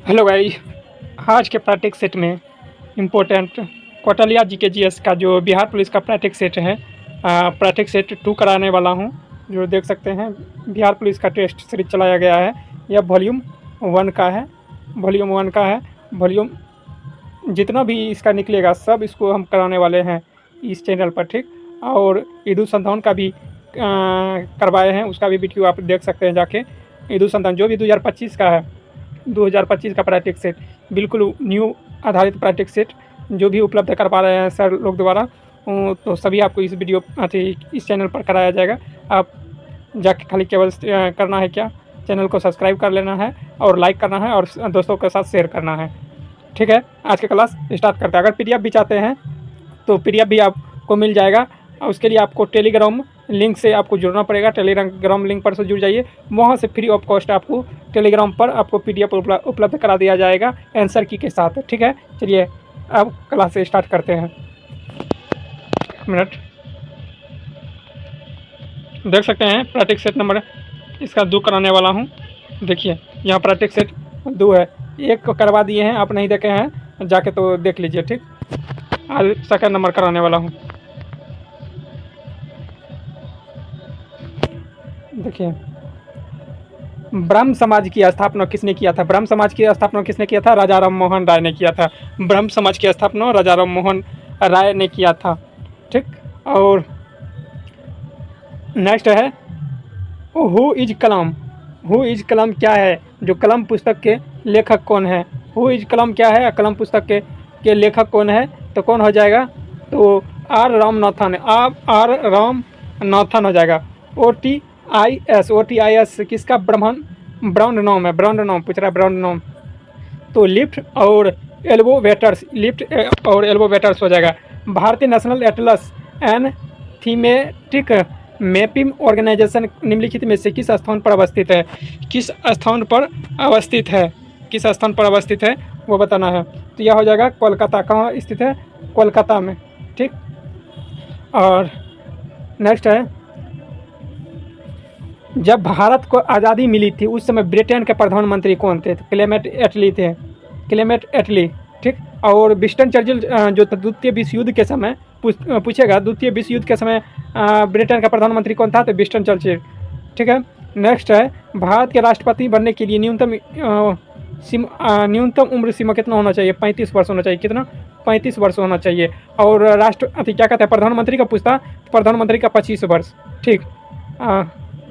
Hello guys, आज के practice set में इम्पोर्टेंट कोटलिया जीके जीएस का जो बिहार पुलिस का प्रैक्टिस सेट है, प्रैक्टिस सेट 2 कराने वाला हूं। जो देख सकते हैं बिहार पुलिस का टेस्ट सीरीज चलाया गया है। यह वॉल्यूम 1 का है। वॉल्यूम जितना भी इसका निकलेगा सब इसको हम कराने वाले हैं इस चैनल पर, ठीक। और ईदु संधान का भी करवाए हैं, उसका भी वीडियो आप देख सकते हैं जाके। ईदु संधान जो भी 2025 का है, 2025 का प्रैक्टिस सेट बिल्कुल न्यू आधारित प्रैक्टिस सेट जो भी उपलब्ध करवा रहे हैं सर लोग द्वारा, तो सभी आपको इस वीडियो इस चैनल पर कराया जाएगा। आप जाके खाली केवल करना है क्या, चैनल को सब्सक्राइब कर लेना है और लाइक करना है और दोस्तों के साथ शेयर करना है, ठीक है। आज के क्लास स्टार्ट करते हैं। अगर पीडीएफ भी चाहते हैं तो पीडीएफ भी आपको मिल जाएगा। उसके लिए आपको टेलीग्राम लिंक से आपको जुड़ना पड़ेगा। टेलीग्राम लिंक पर से जुड़ जाइए, वहाँ से फ्री ऑफ कॉस्ट आपको टेलीग्राम पर आपको पीडीएफ उपलब्ध करा दिया जाएगा आंसर की के साथ, ठीक है। चलिए अब क्लास से स्टार्ट करते हैं। मिनट देख सकते हैं प्रैक्टिस सेट नंबर इसका 2 कराने वाला हूँ। देखिए यहाँ प्रैक्टिस सेट 2 है, 1 को करवा दिए हैं, आप नहीं देखे हैं जाके तो देख लीजिए, ठीक। आज सेकंड नंबर कराने वाला हूँ। देखिए ब्रह्म समाज की स्थापना किसने किया था? ब्रह्म समाज की स्थापना किसने किया था? राजा राम मोहन राय ने किया था। ब्रह्म समाज की स्थापना राजा राम मोहन राय ने किया था, ठीक। और नेक्स्ट है who is Kalam. Who is Kalam क्या है? जो कलम पुस्तक के लेखक कौन है? हु इज कलाम क्या है? कलम पुस्तक के लेखक कौन है? तो कौन हो जाएगा? तो आर रामनाथन हो जाएगा। OTIS किसका ब्रांड नाम है? ब्रांड नाम पूछ रहा है, ब्रांड नाम। तो लिफ्ट और एल्बो वेटर्स हो जाएगा। भारतीय national atlas and thematic mapping organisation निम्नलिखित में से किस स्थान पर अवस्थित है? किस स्थान पर अवस्थित है वो बताना है। तो यह हो जाएगा कोलकाता। कहाँ स्थित है? कोलकाता में, ठीक। और नेक्स्ट है जब भारत को आज़ादी मिली थी उस समय ब्रिटेन के प्रधानमंत्री कौन थे? तो क्लेमेंट एटली, ठीक। और विंस्टन चर्चिल जो द्वितीय विश्व युद्ध के समय पूछेगा, द्वितीय विश्व युद्ध के समय ब्रिटेन का प्रधानमंत्री कौन था? तो विंस्टन चर्चिल, ठीक है। नेक्स्ट है भारत के राष्ट्रपति बनने के लिए न्यूनतम उम्र सीमा कितना होना चाहिए? 35 वर्ष होना चाहिए। कितना? 35 वर्ष होना चाहिए। और क्या कहते हैं प्रधानमंत्री का पूछता, प्रधानमंत्री का 25 वर्ष, ठीक।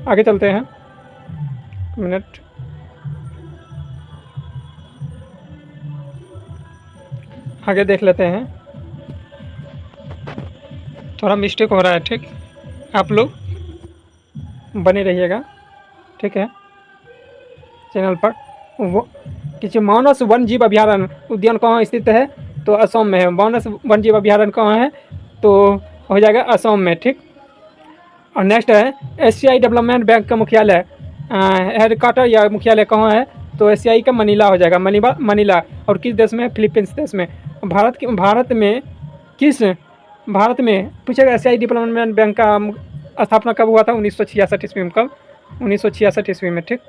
आगे चलते हैं। मिनट आगे देख लेते हैं, थोड़ा मिस्टेक हो रहा है, ठीक। आप लोग बने रहिएगा, ठीक है। चैनल पर वो किसी मानस वन जीव अभ्यारण्य उद्यान कहाँ स्थित है? तो असम में है। मानस वन जीव अभ्यारण्य कहाँ है? तो हो जाएगा असम में, ठीक। और नेक्स्ट है एशियाई डेवलपमेंट बैंक का मुख्यालय हेडक्वार्टर या मुख्यालय कहाँ है? तो एशियाई का मनीला हो जाएगा। मनीला। और किस देश में? फिलीपींस देश में। भारत में पूछेगा एशियाई डेवलपमेंट बैंक का स्थापना कब हुआ था? 1966 ईस्वी में। कब? 1966 ईस्वी में, ठीक।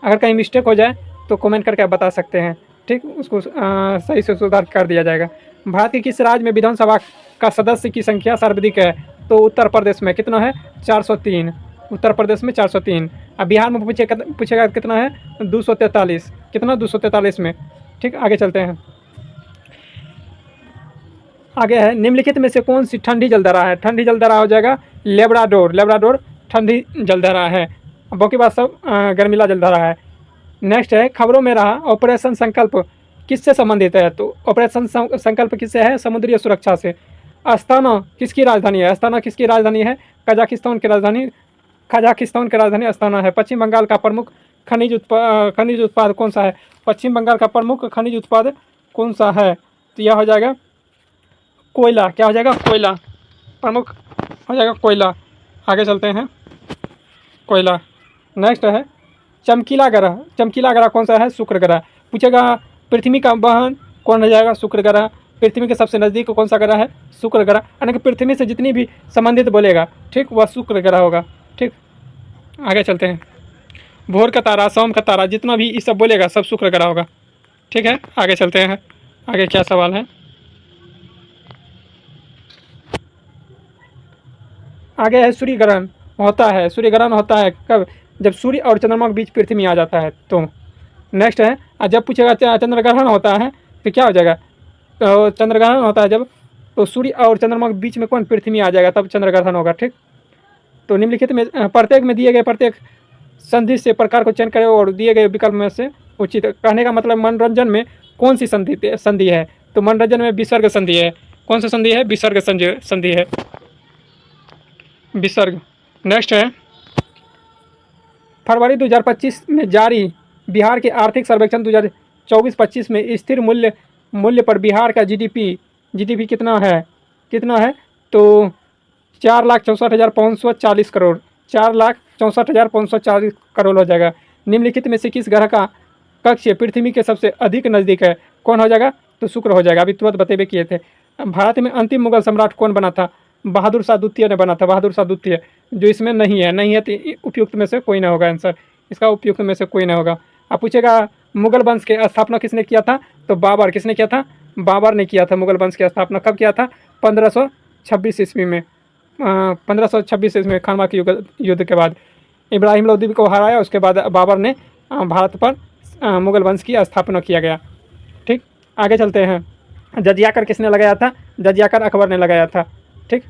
अगर कहीं मिस्टेक हो जाए तो कमेंट करके आप बता सकते हैं, ठीक। उसको सही से सुधार कर दिया जाएगा। भारत के किस राज्य में विधानसभा का सदस्य की संख्या सर्वाधिक है? तो उत्तर प्रदेश में। कितना है? 403। उत्तर प्रदेश में 403। अब बिहार में पूछेगा कितना है? 243। कितना? 243 में, ठीक। आगे चलते हैं। आगे है निम्नलिखित में से कौन सी ठंडी जलधारा है? ठंडी जलधारा हो जाएगा लेब्राडोर ठंडी जलधारा है। बाकी बात सब गर्मीला जलधारा है। नेक्स्ट है खबरों में रहा ऑपरेशन संकल्प किससे संबंधित है? तो ऑपरेशन संकल्प किससे है? समुद्री सुरक्षा से। अस्ताना किसकी राजधानी है? अस्ताना किसकी राजधानी है? कजाकिस्तान की राजधानी अस्ताना है। पश्चिम बंगाल का प्रमुख खनिज उत्पाद कौन सा है? पश्चिम बंगाल का प्रमुख खनिज उत्पाद कौन सा है? तो यह हो जाएगा कोयला। क्या हो जाएगा? कोयला। प्रमुख हो जाएगा कोयला। आगे चलते हैं। कोयला। नेक्स्ट है चमकीला ग्रह कौन सा है? शुक्र ग्रह। पूछेगा पृथ्वी का बहन कौन हो जाएगा? शुक्र ग्रह। पृथ्वी के सबसे नज़दीक कौन सा ग्रह है? शुक्र ग्रह। यानी कि पृथ्वी से जितनी भी संबंधित बोलेगा, ठीक, वह शुक्र ग्रह होगा, ठीक। आगे चलते हैं। भोर का तारा, शाम का तारा, जितना भी ये सब बोलेगा सब शुक्र ग्रह होगा। ठीक है, आगे चलते हैं। आगे क्या सवाल है? आगे है सूर्य ग्रहण होता है। सूर्य ग्रहण होता है कब? जब सूर्य और चंद्रमा के बीच पृथ्वी आ जाता है तो। नेक्स्ट है, जब पूछेगा चंद्र ग्रहण होता है तो क्या हो जाएगा? तो चंद्र ग्रहण होता है जब, तो सूर्य और चंद्रमा के बीच में कौन? पृथ्वी आ जाएगा, तब चंद्र ग्रहण होगा। ठीक, तो निम्नलिखित में प्रत्येक में दिए गए प्रत्येक संधि से प्रकार को चयन करें और दिए गए विकल्प में से उचित। कहने का मतलब मनोरंजन में कौन सी संधि है? तो मनोरंजन में विसर्ग संधि है। कौन सी संधि है? विसर्ग संधि है, विसर्ग। नेक्स्ट है, फरवरी 2025 में जारी बिहार के आर्थिक सर्वेक्षण 2024-25 में स्थिर मूल्य पर बिहार का जीडीपी कितना है? तो 4,64,540 करोड़, 4,64,540 करोड़ हो जाएगा। निम्नलिखित में से किस ग्रह का कक्ष पृथ्वी के सबसे अधिक नज़दीक है? कौन हो जाएगा? तो शुक्र हो जाएगा। अभी तुरंत बतेबे किए थे। भारत में अंतिम मुगल सम्राट कौन बना था? बहादुर शाह द्वितीय ने बना था, बहादुर शाह द्वितीय, जो इसमें नहीं है तो उपयुक्त में से कोई ना होगा आंसर, इसका उपयुक्त में से कोई ना होगा। अब पूछेगा मुगल वंश के स्थापना किसने किया था? तो बाबर। किसने किया था? बाबर ने किया था। मुगल वंश की स्थापना कब किया था? 1526 ईस्वी में। 1526 ईस्वी में खानवा के युद्ध के बाद इब्राहिम लोदी को हराया, उसके बाद बाबर ने भारत पर मुगल वंश की स्थापना किया गया। ठीक, आगे चलते हैं। जजिया कर किसने लगाया था? जजिया कर अकबर ने लगाया था। ठीक,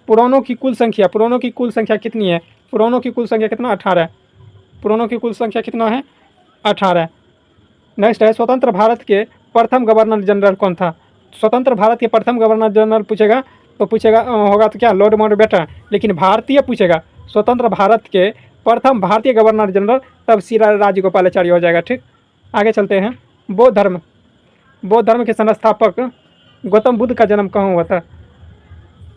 पुराणों की कुल संख्या कितनी है? पुराणों की कुल संख्या कितना? 18। पुराणों की कुल संख्या कितना है? 18। नेक्स्ट है, स्वतंत्र भारत के प्रथम गवर्नर जनरल कौन था? स्वतंत्र भारत के प्रथम गवर्नर जनरल पूछेगा तो होगा तो क्या? Lord Mountbatten. लेकिन भारतीय पूछेगा, स्वतंत्र भारत के प्रथम भारतीय गवर्नर जनरल, तब श्री राजगोपालाचारी हो जाएगा। ठीक, आगे चलते हैं। बौद्ध धर्म के संस्थापक गौतम बुद्ध का जन्म कहाँ हुआ था?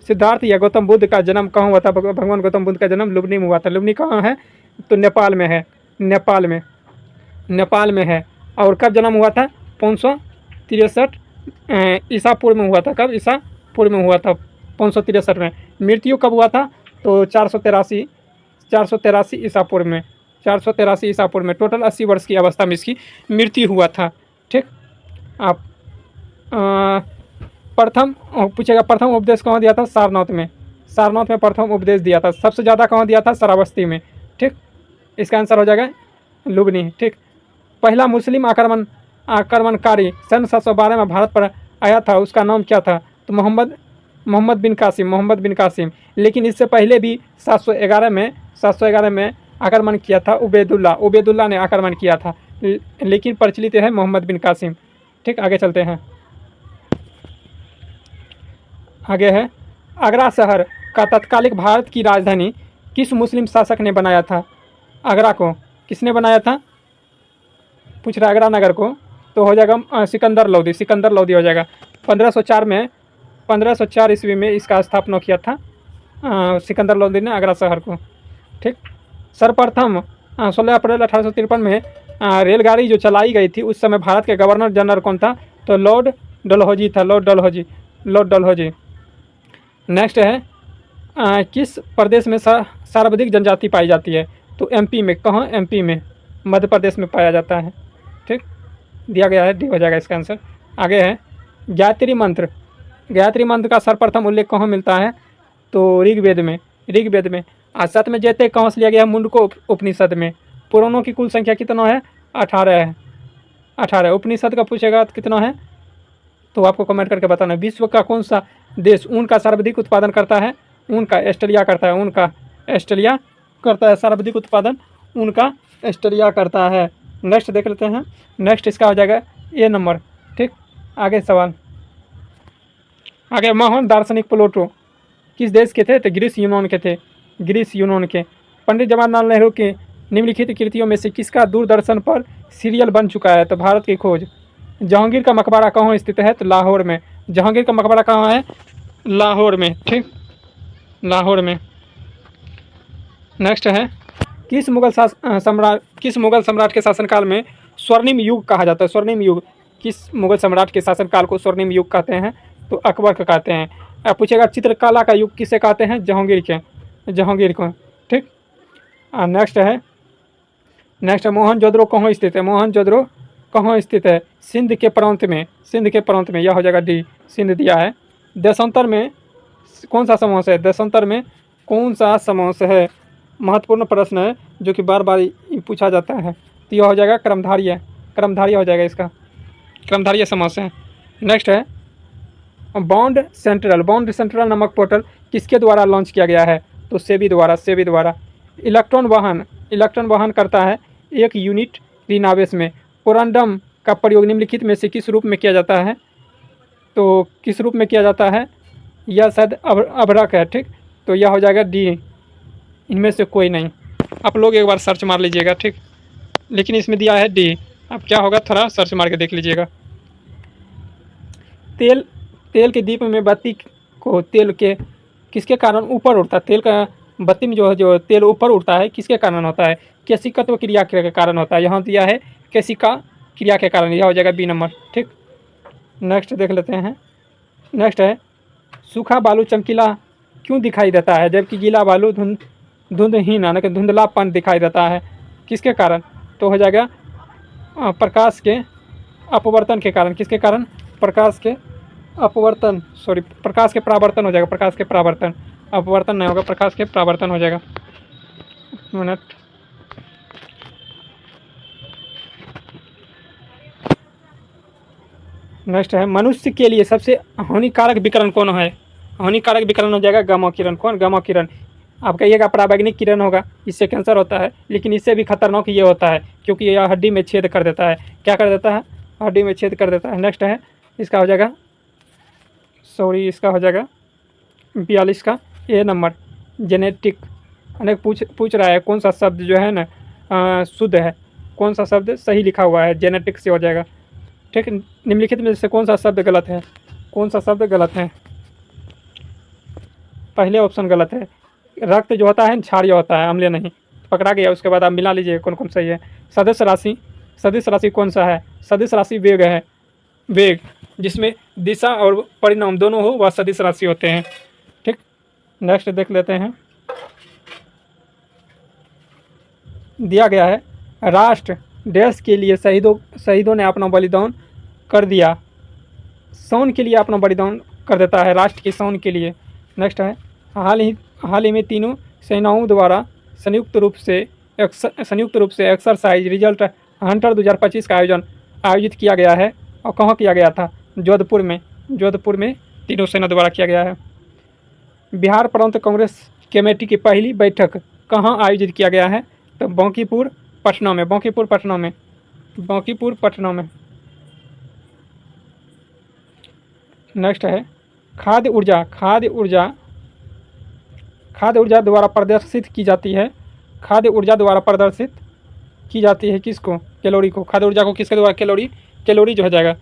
सिद्धार्थ या गौतम बुद्ध का जन्म कहाँ हुआ था? भगवान गौतम बुद्ध का जन्म लुम्बिनी में हुआ था। लुम्बिनी कहाँ है? तो नेपाल में है, नेपाल में है। और कब जन्म हुआ था? 563 ईसा पूर्व में हुआ था। कब? ईसा पूर्व में हुआ था, 563 में। मृत्यु कब हुआ था? तो 483 ईसा पूर्व में, 483 ईसा पूर्व में। टोटल 80 वर्ष की अवस्था में इसकी मृत्यु हुआ था। ठीक, आप प्रथम पूछेगा प्रथम उपदेश कहाँ दिया था? सारनाथ में प्रथम उपदेश दिया था। सबसे ज़्यादा कहाँ दिया था? श्रावस्ती में। ठीक, इसका आंसर हो जाएगा लुम्बिनी। ठीक, पहला मुस्लिम आक्रमणकारी सन 712 में भारत पर आया था, उसका नाम क्या था? तो मोहम्मद बिन कासिम। लेकिन इससे पहले भी 711 में आक्रमण किया था उबैदुल्ला ने आक्रमण किया था, लेकिन प्रचलित है मोहम्मद बिन कासिम। ठीक, आगे चलते हैं। आगे है, आगरा शहर का तत्कालिक भारत की राजधानी किस मुस्लिम शासक ने बनाया था? आगरा को किसने बनाया था? पूछ रहा आगरा नगर को, तो हो जाएगा सिकंदर लोदी हो जाएगा। 1504 ईस्वी में इसका स्थापना किया था सिकंदर लोदी ने आगरा शहर को। ठीक, सर्वप्रथम 16 अप्रैल 1853 में रेलगाड़ी जो चलाई गई थी, उस समय भारत के गवर्नर जनरल कौन था? तो लॉर्ड डलहौजी था, लॉर्ड डलहौजी। नेक्स्ट है, किस प्रदेश में सर्वाधिक जनजाति पाई जाती है? तो एमपी में। कहाँ? एमपी में, मध्य प्रदेश में पाया जाता है। ठीक, दिया गया है, डी हो जाएगा इसका आंसर। आगे है, गायत्री मंत्र का सर्वप्रथम उल्लेख कहाँ मिलता है? तो ऋग्वेद में। सत में जैते कहाँ से लिया गया है? मुंडको उपनिषद में। पुराणों की कुल संख्या कितना है? 18 है, 18। उपनिषद का पूछेगा तो कितना है? तो आपको कमेंट करके बताना। विश्व का कौन सा देश ऊन का सर्वाधिक उत्पादन करता है? ऑस्ट्रेलिया करता है, सर्वाधिक उत्पादन ऊन का ऑस्ट्रेलिया करता है। नेक्स्ट देख लेते हैं। नेक्स्ट इसका हो जाएगा ए नंबर। ठीक, आगे सवाल। आगे, महान दार्शनिक प्लेटो किस देश के थे? तो ग्रीस यूनान के। पंडित जवाहरलाल नेहरू के निम्नलिखित कृतियों में से किसका दूरदर्शन पर सीरियल बन चुका है? तो भारत की खोज। जहांगीर का मकबरा कहाँ स्थित है? तो लाहौर में। जहांगीर का मकबरा कहाँ है? लाहौर में। ठीक, लाहौर में। नेक्स्ट है, किस मुगल सम्राट के शासनकाल में स्वर्णिम युग कहा जाता है? स्वर्णिम युग, किस मुगल सम्राट के शासनकाल को स्वर्णिम युग कहते हैं? तो अकबर का कहते हैं। पूछेगा चित्रकला का युग किसे कहते हैं? जहांगीर को। ठीक, नेक्स्ट है, नेक्स्ट है मोहनजोदड़ो कहाँ स्थित है? मोहनजोदड़ो कहाँ स्थित है? सिंध के प्रांत में, सिंध के प्रांत में, यह हो जाएगा डी, सिंध दिया है। देशांतर में कौन सा समास है? देशांतर में कौन सा समास है? महत्वपूर्ण प्रश्न है जो कि बार बार पूछा जाता है। तो यह हो जाएगा क्रमधारीय, क्रमधारीय हो जाएगा, इसका क्रमधारीय समास है। नेक्स्ट है बॉन्ड सेंट्रल, बॉन्ड सेंट्रल नामक पोर्टल किसके द्वारा लॉन्च किया गया है? तो सेबी द्वारा, सेबी द्वारा। इलेक्ट्रॉन वाहन, इलेक्ट्रॉन वाहन करता है 1 यूनिट ऋण आवेश में। कोरंडम का प्रयोग निम्नलिखित में से किस रूप में किया जाता है? तो किस रूप में किया जाता है? यह शायद अभ्रक है, ठीक। तो यह हो जाएगा डी, इनमें से कोई नहीं। आप लोग एक बार सर्च मार लीजिएगा, ठीक। लेकिन इसमें दिया है डी, अब क्या होगा थोड़ा सर्च मार के देख लीजिएगा। तेल, तेल के दीप में बत्ती को तेल के किसके कारण ऊपर उड़ता है? तेल का बत्ती में जो तेल ऊपर उड़ता है किसके कारण होता है? केशिकत्व क्रिया के कारण होता है। यहाँ दिया है केशिका क्रिया के कारण, यह हो जाएगा बी नंबर, ठीक। नेक्स्ट देख लेते हैं। नेक्स्ट है सूखा बालू चमकीला क्यों दिखाई देता है जबकि गीला बालू धुंधहीन यानी कि धुंधलापन दिखाई देता है? किसके कारण? तो हो जाएगा प्रकाश के अपवर्तन के कारण। किसके कारण? प्रकाश के अपवर्तन, सॉरी प्रकाश के परावर्तन हो जाएगा, प्रकाश के परावर्तन, अपवर्तन नहीं होगा, प्रकाश के परावर्तन हो जाएगा। मिनट, नेक्स्ट है मनुष्य के लिए सबसे हानिकारक विकिरण कौन है? हानिकारक विकिरण हो जाएगा गामा किरण। कौन? गामा किरण। आप कहिएगा पराबैंगनी किरण होगा, इससे कैंसर होता है, लेकिन इससे भी खतरनाक ये होता है क्योंकि यह हड्डी में छेद कर देता है। क्या कर देता है? हड्डी में छेद कर देता है। नेक्स्ट है इसका हो जाएगा, सॉरी इसका हो जाएगा 42 का ए नंबर, जेनेटिक। अनेक पूछ रहा है कौन सा शब्द जो है ना शुद्ध है, कौन सा शब्द सही लिखा हुआ है? जेनेटिक से हो जाएगा, ठीक। निम्नलिखित में से कौन सा शब्द गलत है? कौन सा शब्द गलत है? पहले ऑप्शन गलत है। रक्त जो होता है क्षारीय होता है, अम्लीय नहीं। पकड़ा गया, उसके बाद आप मिला लीजिए कौन कौन सही है। सदिश राशि, सदिश राशि कौन सा है? सदिश राशि वेग है, वेग जिसमें दिशा और परिणाम दोनों हो वह सदिश राशि होते हैं, ठीक। नेक्स्ट देख लेते हैं। दिया गया है राष्ट्र देश के लिए शहीदों ने अपना बलिदान कर दिया, शान के लिए अपना बलिदान कर देता है, राष्ट्र की शान के लिए। नेक्स्ट है हाल ही में तीनों सेनाओं द्वारा संयुक्त रूप से एक्सरसाइज रिजल्ट हंटर 2025 का आयोजित किया गया है। और कहाँ किया गया था? जोधपुर में, जोधपुर में तीनों सेना द्वारा किया गया है। बिहार प्रांत कांग्रेस कमेटी की पहली बैठक कहाँ आयोजित किया गया है? तो बांकीपुर पटना में, बांकीपुर पटना में, बांकीपुर पटना में। नेक्स्ट है खाद्य ऊर्जा, खाद्य ऊर्जा द्वारा प्रदर्शित की जाती है, खाद्य ऊर्जा द्वारा प्रदर्शित की जाती है किसको? कैलोरी को। खाद्य ऊर्जा को किसके द्वारा? कैलोरी जो हो जाएगा।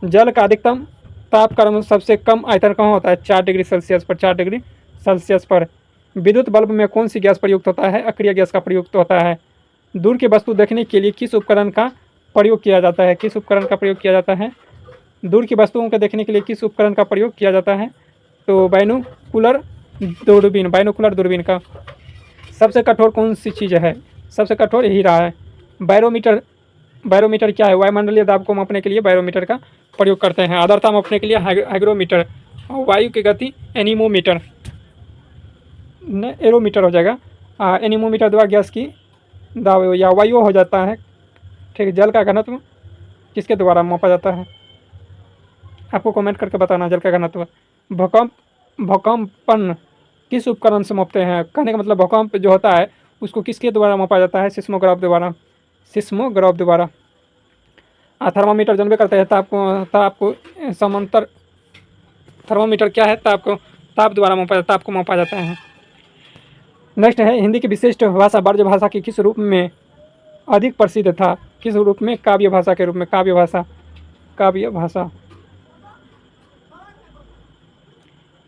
जल का अधिकतम तापक्रम सबसे कम आयतन कहाँ होता है? 4 डिग्री सेल्सियस पर, 4 डिग्री सेल्सियस पर। विद्युत बल्ब में कौन सी गैस प्रयुक्त होता है? अक्रिय गैस का प्रयुक्त होता है। दूर की वस्तु देखने के लिए किस उपकरण का प्रयोग किया जाता है? किस उपकरण का प्रयोग किया जाता है? दूर की वस्तुओं को देखने के लिए किस उपकरण का प्रयोग किया जाता है? तो बाइनोकुलर दूरबीन, बाइनोकुलर दूरबीन का। सबसे कठोर कौन सी चीज़ है? सबसे कठोर हीरा है। बैरोमीटर, बैरोमीटर क्या है? वायुमंडलीय दाब को मापने के लिए बैरोमीटर का प्रयोग करते हैं। आर्द्रता मापने के लिए हाइग्रोमीटर। वायु की गति एनीमोमीटर, एरोमीटर हो जाएगा। एनीमोमीटर द्वारा गैस की दाब या वायु हो जाता है, ठीक। जल का घनत्व किसके द्वारा मापा जाता है? आपको कमेंट करके बताना जल का घनत्व। भूकंपन किस उपकरण से मापते हैं? कहने का मतलब भूकंप जो होता है उसको किसके द्वारा मापा जाता है? सिस्मोग्राफ द्वारा, सिस्मोग्राफ द्वारा। थर्मामीटर जानबे करते हैं ताप को समांतर, थर्मामीटर क्या है? ताप द्वारा मापा, ताप को मापा जाता है। नेक्स्ट है हिंदी की विशिष्ट भाषा ब्रज भाषा के किस रूप में अधिक प्रसिद्ध था? किस रूप में? काव्य भाषा के रूप में, काव्य भाषा, काव्य भाषा।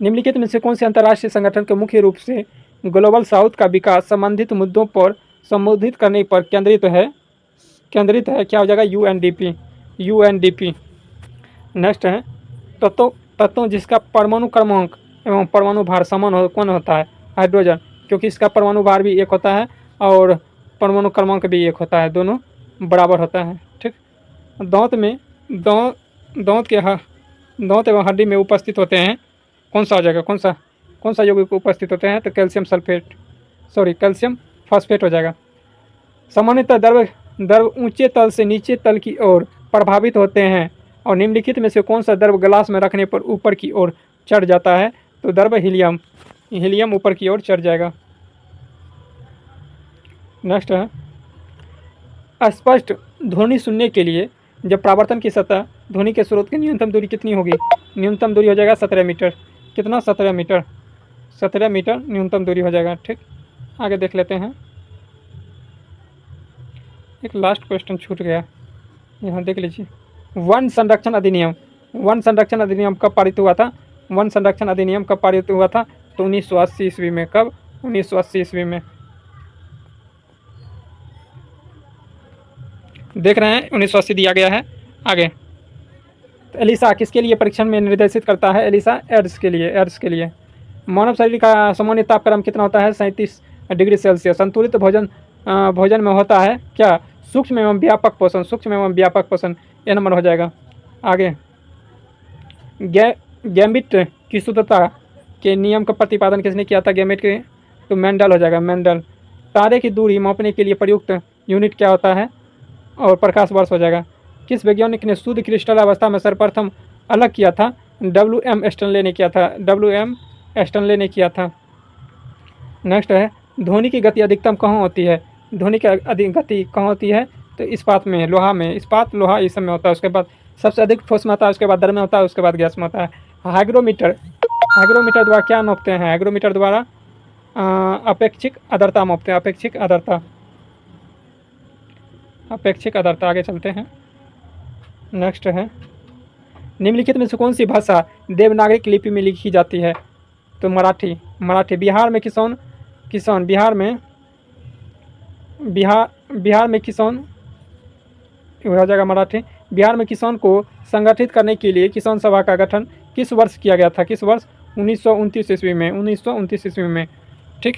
निम्नलिखित में से कौन से अंतर्राष्ट्रीय संगठन के मुख्य रूप से ग्लोबल साउथ का विकास संबंधित मुद्दों पर संबोधित करने पर केंद्रित है? क्या हो जाएगा? UNDP, UNDP. नेक्स्ट है तत्वों जिसका परमाणु क्रमांक एवं परमाणु भार समान कौन होता है? हाइड्रोजन, क्योंकि इसका परमाणु भार भी 1 होता है और परमाणु क्रमांक भी 1 होता है, दोनों बराबर होता है। ठीक, दांत में दांत के दांत एवं हड्डी में उपस्थित होते हैं, कौन सा हो जाएगा, कौन सा यौगिक उपस्थित होते हैं, तो कैल्शियम फॉस्फेट हो जाएगा। सामान्यतः द्रव ऊंचे तल से नीचे तल की ओर प्रभावित होते हैं और निम्नलिखित में से कौन सा द्रव ग्लास में रखने पर ऊपर की ओर चढ़ जाता है, तो द्रव हीलियम ऊपर की ओर चढ़ जाएगा। नेक्स्ट है, स्पष्ट ध्वनि सुनने के लिए जब परावर्तन की सतह ध्वनि के स्रोत की न्यूनतम दूरी कितनी होगी, न्यूनतम दूरी हो जाएगा 17 मीटर। कितना, 17 मीटर, 17 मीटर न्यूनतम दूरी हो जाएगा। ठीक, आगे देख लेते हैं। एक लास्ट क्वेश्चन छूट गया, यहाँ देख लीजिए। वन संरक्षण अधिनियम कब पारित हुआ था, वन संरक्षण अधिनियम कब पारित हुआ था, तो 1980 ईस्वी में। कब, 1980 ईस्वी में। देख रहे हैं 1980 दिया गया है। आगे, तो एलिसा किसके लिए परीक्षण में निर्देशित करता है, एलिसा एड्स के लिए। मानव शरीर का सामान्य तापक्रम कितना होता है, 37 डिग्री सेल्सियस। संतुलित भोजन में होता है क्या, सूक्ष्म एवं व्यापक पोषण, यह नंबर हो जाएगा। आगे, गैमेट की शुद्धता के नियम का प्रतिपादन किसने किया था, गैमेट के, तो मेंडल हो जाएगा, मेंडल। तारे की दूरी मापने के लिए प्रयुक्त यूनिट क्या होता है, और प्रकाश वर्ष हो जाएगा। किस वैज्ञानिक ने शुद्ध क्रिस्टल अवस्था में सर्वप्रथम अलग किया था, WM स्टैनले ने किया था। नेक्स्ट है, ध्वनि की गति अधिकतम कहाँ होती है, ध्वनि की गति कहाँ होती है, तो इस्पात में, लोहा में, इस्पात लोहा इस सब में होता है। उसके बाद सबसे अधिक ठोस में होता है, उसके बाद दर में होता है, उसके बाद गैस में होता है। हाइग्रोमीटर द्वारा क्या नापते हैं, हाइग्रोमीटर द्वारा अपेक्षिक आर्द्रता मापते हैं, अपेक्षिक आर्द्रता। आगे चलते हैं। नेक्स्ट है, निम्नलिखित में से कौन सी भाषा देवनागरी लिपि में लिखी जाती है, तो मराठी। बिहार में किसान हो जाएगा मराठी। बिहार में किसान को संगठित करने के लिए किसान सभा का गठन किस वर्ष किया गया था, किस वर्ष, 1929 ईस्वी में। ठीक,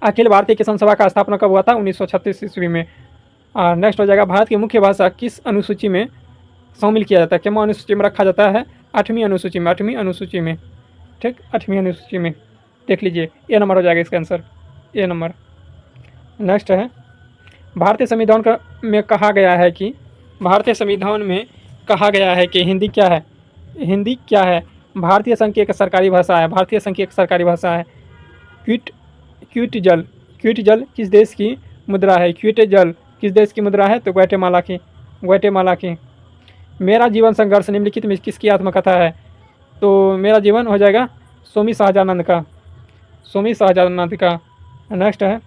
अखिल भारतीय किसान सभा का स्थापना कब हुआ था, 1936 ईस्वी में। और नेक्स्ट हो जाएगा, भारत की मुख्य भाषा किस अनुसूची में शामिल किया जाता है, क्या अनुसूची में रखा जाता है, 8वीं अनुसूची में। ठीक, 8वीं अनुसूची में। देख लीजिए, ए नंबर हो जाएगा इसका आंसर, ए नंबर। नेक्स्ट है, भारतीय संविधान में कहा गया है कि हिंदी क्या है, भारतीय संघ की एक सरकारी भाषा है। क्विट जल किस देश की मुद्रा है, तो ग्वाटेमाला की। मेरा जीवन संघर्ष निम्नलिखित में किसकी आत्मकथा है, तो मेरा जीवन हो जाएगा स्वामी सहजानंद का। नेक्स्ट है,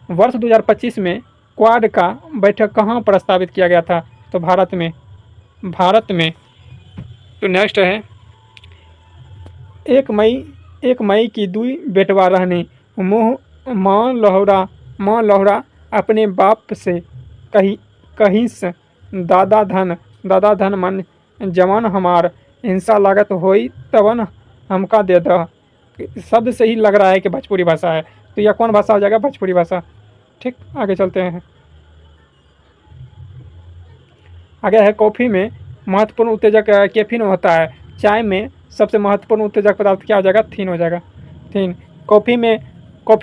वर्ष 2025 में क्वाड का बैठक कहाँ प्रस्तावित किया गया था, तो भारत में। तो नेक्स्ट है, 1 मई की दुई बेटवा रहने माँ लौहरा अपने बाप से कहिस दादा धन मन जवान हमार हिंसा लागत होई तवन हमका दे द। शब्द से ही लग रहा है कि भोजपुरी भाषा है, तो यह कौन भाषा हो जाएगा, भोजपुरी भाषा। ठीक, आगे चलते हैं। आगे है, कॉफ़ी में महत्वपूर्ण उत्तेजक कैफीन होता है, चाय में सबसे महत्वपूर्ण उत्तेजक पदार्थ क्या हो जाएगा, थीन हो जाएगा, थीन। कॉफ़ी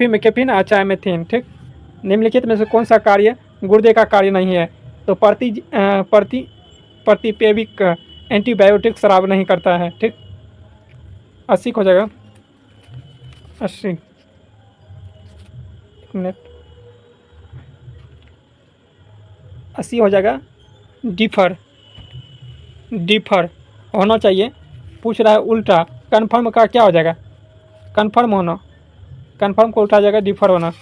में कैफीन और चाय में थीन। ठीक, निम्नलिखित में से कौन सा कार्य गुर्दे का कार्य नहीं है, तो प्रतिपेविक एंटीबायोटिक शराब नहीं करता है। ठीक, 80 हो जाएगा, 80 मिनट, 80 हो जाएगा। डिफर होना चाहिए, पूछ रहा है उल्टा, कन्फर्म का क्या हो जाएगा, कन्फर्म को उल्टा जाएगा डिफर होना,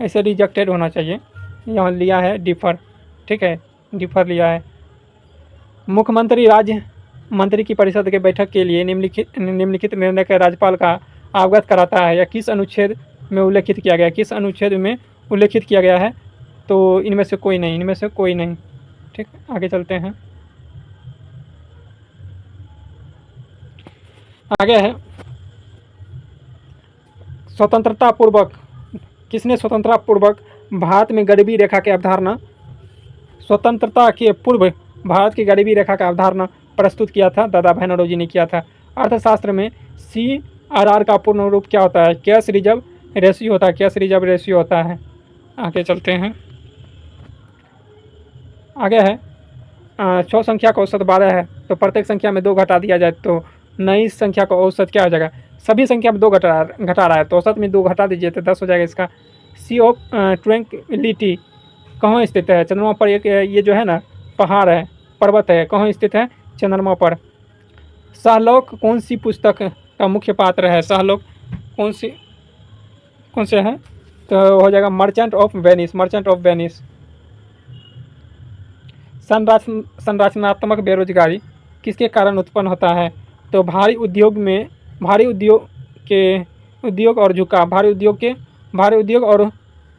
ऐसे रिजेक्टेड होना चाहिए, यहाँ लिया है डिफर। ठीक है, डिफर लिया है। मुख्यमंत्री राज्य मंत्री की परिषद के बैठक के लिए निम्नलिखित निर्णय के राज्यपाल का अवगत कराता है, या किस अनुच्छेद में उल्लेखित किया गया है, तो इनमें से कोई नहीं। ठीक, आगे चलते हैं। आगे है, स्वतंत्रता पूर्वक किसने स्वतंत्रता पूर्वक भारत में गरीबी रेखा की अवधारणा, स्वतंत्रता के पूर्व भारत की गरीबी रेखा का अवधारणा प्रस्तुत किया था? दादा भाई नौरोजी ने किया था। अर्थशास्त्र में CRR का पूर्ण रूप क्या होता है? कैश रिजर्व रेशियो होता है, कैश रिजर्व रेशियो होता है। आगे चलते हैं। आगे है 6 संख्या का औसत 12 है, तो प्रत्येक संख्या में 2 घटा दिया जाए तो नई संख्या का औसत क्या हो जाएगा? सभी संख्या में 2 घटा रहा है तो औसत में 2 घटा दीजिए तो 10 हो जाएगा इसका। सी ऑफ ट्रैंक्विलिटी कहाँ स्थित है? चंद्रमा पर एक ये जो है ना पहाड़ है, पर्वत है, कहाँ स्थित है? चंद्रमा पर। शाहलोक कौन सी पुस्तक का मुख्य पात्र है? शाहलोक कौन से है? तो हो जाएगा merchant of Venice, merchant of Venice. संरचनात्मक बेरोजगारी किसके कारण उत्पन्न होता है? तो भारी उद्योग और झुकाव, भारी उद्योग और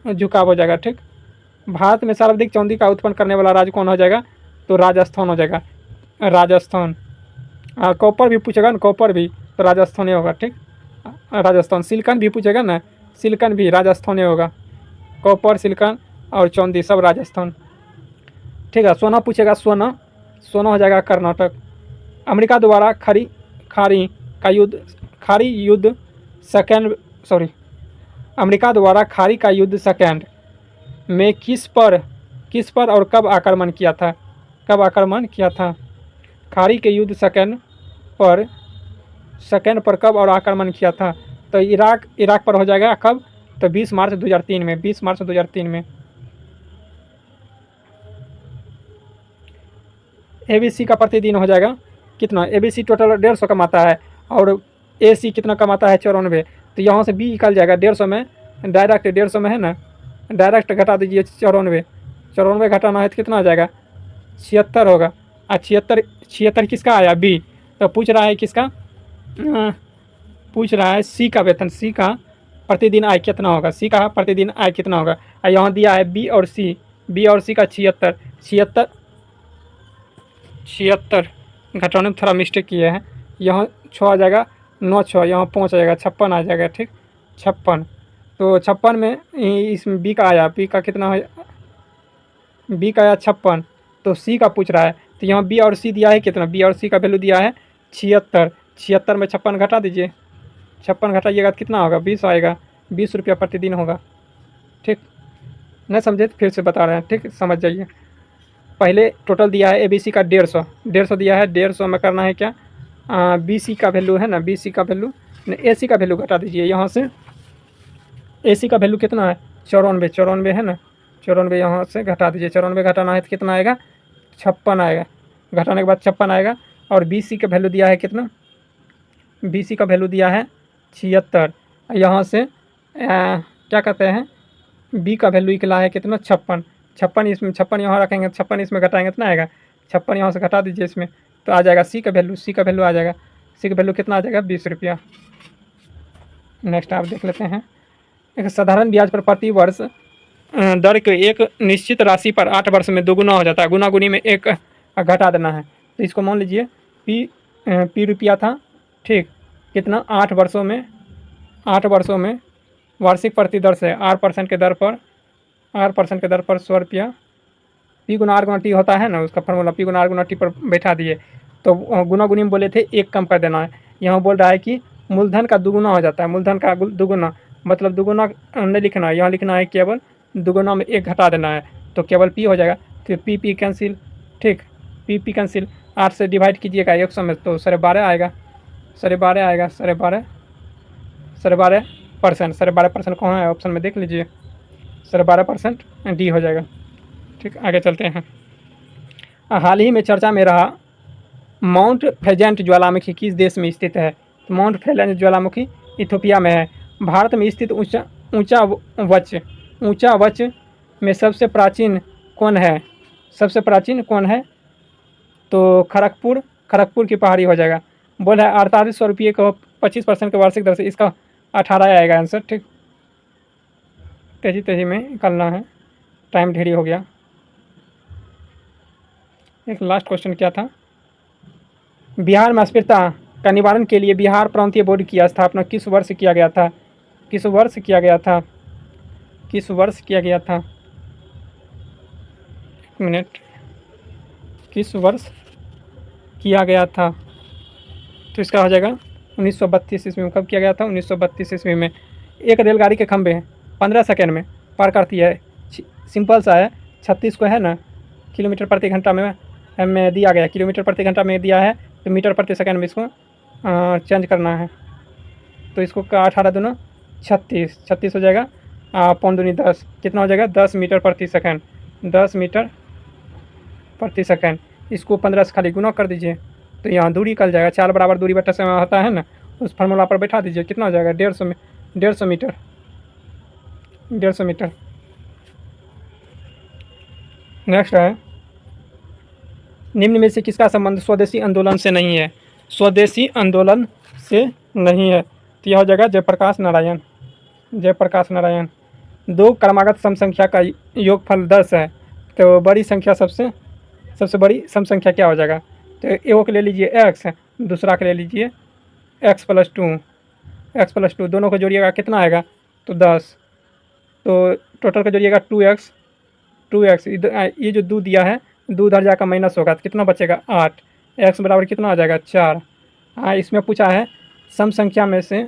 झुकाव हो जाएगा। ठीक। भारत में सर्वाधिक चांदी का उत्पन्न करने वाला राज्य कौन हो जाएगा? तो राजस्थान हो जाएगा, राजस्थान। कॉपर भी पूछेगा ना, कॉपर भी तो राजस्थान ही होगा। ठीक, राजस्थान। सिलिकॉन भी पूछेगा ना, सिलिकॉन भी राजस्थान ही होगा। कॉपर, सिलिकॉन और चांदी सब राजस्थान। ठीक है। सोना पूछेगा, सोना हो जाएगा कर्नाटक। अमेरिका द्वारा अमेरिका द्वारा खाड़ी का युद्ध सेकेंड में किस पर और कब आक्रमण किया था? खाड़ी के युद्ध सेकेंड पर कब और आक्रमण किया था? तो इराक पर हो जाएगा। कब? तो 20 मार्च 2003 में, 20 मार्च 2003 में। ABC का प्रतिदिन हो जाएगा कितना? ABC टोटल 150 कमाता है और AC कितना कमाता है? 94। तो यहाँ से B निकल जाएगा 150 में, डायरेक्ट 150 में है ना, डायरेक्ट घटा दीजिए 94 घटाना है तो कितना आ जाएगा? 76 होगा। 76 किसका आया? B। तो पूछ रहा है किसका? पूछ रहा है C का वेतन, C का प्रतिदिन आय कितना होगा? C का प्रतिदिन आय कितना होगा? यहाँ दिया है B और C का 76 घटाने में थोड़ा मिस्टेक किए हैं। यहाँ 6 आ जाएगा, 9 6, यहाँ 5 आ जाएगा, 56 आ जाएगा। ठीक, 56। तो 56 में इसमें B का आया, B का कितना है? B का आया 56। तो C का पूछ रहा है तो यहाँ B और C दिया है कितना? B और C का वैल्यू दिया है 76 में 56 घटा दीजिए, 56 घटाइएगा तो कितना होगा? 20 आएगा। 20 रुपया प्रतिदिन होगा। ठीक, नहीं समझे तो फिर से बता रहे हैं। ठीक, समझ जाइए। पहले टोटल दिया है ABC का 150 दिया है। 150 में करना है क्या? BC का वैल्यू है ना, BC का वैल्यू, AC का वैल्यू घटा दीजिए। यहाँ से AC का वैल्यू कितना है? 94 है ना, 94 यहाँ से घटा दीजिए। 94 घटाना है तो कितना आएगा? 56 आएगा। घटाने के बाद 56 आएगा। और BC का वैल्यू दिया है कितना? BC का वैल्यू दिया है 76। यहाँ से क्या कहते हैं, B का वैल्यू निकला है कितना? 56। इसमें 56 यहाँ रखेंगे, 56 इसमें घटाएंगे कितना आएगा? 56 यहाँ से घटा दीजिए इसमें तो आ जाएगा C का वैल्यू आ जाएगा। C का वैल्यू कितना आ जाएगा? 20 रुपया। नेक्स्ट आप देख लेते हैं। एक साधारण ब्याज पर प्रति वर्ष दर के एक निश्चित राशि पर 8 वर्ष में दोगुना हो जाता है। गुना-गुनी में 1 घटा देना है। तो इसको मान लीजिए P रुपया था। ठीक, कितना? 8 वर्षों में वार्षिक प्रति दर से R% के दर पर 100 रुपया। P गुना R गुना T होता है ना, उसका फॉर्मूला P गुना R गुना T पर बैठा दिए। तो गुना-गुनी में बोले थे 1 कम कर देना है। यहाँ बोल रहा है कि मूलधन का दुगुना हो जाता है। मूलधन का दुगुना मतलब दुगुना नहीं लिखना है, यहाँ लिखना है केवल दुगुना में 1 घटा देना है तो केवल P हो जाएगा। तो P कैंसिल। ठीक, P कैंसिल। 8 से डिवाइड कीजिएगा 100 में तो 12.5 आएगा। 12.5% कहाँ है? ऑप्शन में देख लीजिए। 12% D हो जाएगा। ठीक, आगे चलते हैं। हाल ही में चर्चा में रहा माउंट फेजेंट ज्वालामुखी किस देश में स्थित है? तो माउंट फेजेंट ज्वालामुखी इथियोपिया में है। भारत में स्थित ऊंचा वच में सबसे प्राचीन कौन है? तो खड़गपुर की पहाड़ी हो जाएगा। बोला है 4800 रुपये को 25% के वार्षिक दर से, इसका 18 आएगा आंसर। ठीक, तेज़ी में निकालना है, टाइम ढेरी हो गया। एक लास्ट क्वेश्चन क्या था? बिहार में अस्पृश्यता का निवारण के लिए बिहार प्रांतीय बोर्ड की स्थापना किस वर्ष किया गया था? किस वर्ष किया गया था? किस वर्ष किया गया था? एक मिनट, किस वर्ष किया गया था? तो इसका हो जाएगा 1932 ईस्वी में। कब किया गया था? 1932 ईस्वी में। एक रेलगाड़ी के खंभे 15 सेकेंड में पार करती है। सिंपल सा है, 36 को है ना किलोमीटर प्रति घंटा में दिया गया, किलोमीटर प्रति घंटा में दिया है, तो मीटर प्रति सेकंड में इसको चेंज करना है। तो इसको 18 दूना 36, 36 हो जाएगा, पौन दूनी 10, कितना हो जाएगा? 10 मीटर प्रति सेकंड, 10 मीटर प्रति सेकंड। इसको 15 से खाली गुना कर दीजिए, तो यहाँ दूरी निकल जाएगा। 4 बराबर दूरी बटा समय होता है ना, उस फार्मूला पर बैठा दीजिए, कितना हो जाएगा? 150 मीटर, 150 मीटर। नेक्स्ट है, निम्न में से किसका संबंध स्वदेशी आंदोलन से नहीं है? स्वदेशी आंदोलन से नहीं है, तो यह हो जाएगा जयप्रकाश नारायण, जयप्रकाश नारायण। दो क्रमागत सम संख्या का योगफल 10 है, तो बड़ी संख्या सबसे बड़ी सम संख्या क्या हो जाएगा? तो एक ले लीजिए x, दूसरा के ले लीजिए x+2, x+2, दोनों को जोड़िएगा कितना आएगा? तो 10, तो टोटल का जोड़िएगा 2x, ये जो 2 दिया है, 2 उधर जाकर माइनस होगा, तो कितना बचेगा? 8, x बराबर कितना आ जाएगा? 4। हाँ, इसमें पूछा है सम संख्या में से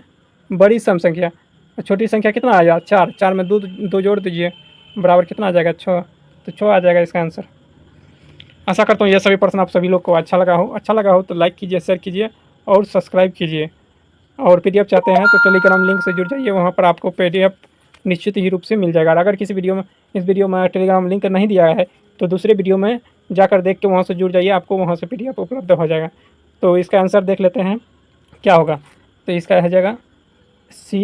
बड़ी सम संख्या, छोटी संख्या कितना आया? 4, 4 में 2 जोड़ दीजिए, बराबर कितना आ जाएगा? 6, तो 6 आ जाएगा इसका आंसर। आशा करता हूँ यह सभी प्रश्न आप सभी लोग को अच्छा लगा हो तो लाइक कीजिए, शेयर कीजिए और सब्सक्राइब कीजिए। और PDF चाहते हैं तो टेलीग्राम लिंक से जुड़ जाइए, वहाँ पर आपको PDF निश्चित ही रूप से मिल जाएगा। अगर किसी इस वीडियो में टेलीग्राम लिंक नहीं दिया है तो दूसरे वीडियो में जाकर देख के वहाँ से जुड़ जाइए, आपको वहाँ से PDF उपलब्ध हो जाएगा। तो इसका आंसर देख लेते हैं क्या होगा। तो इसका हो जाएगा C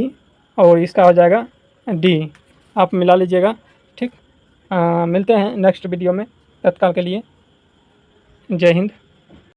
और इसका हो जाएगा D, आप मिला लीजिएगा, ठीक। मिलते हैं नेक्स्ट वीडियो में, तत्काल के लिए जय हिंद।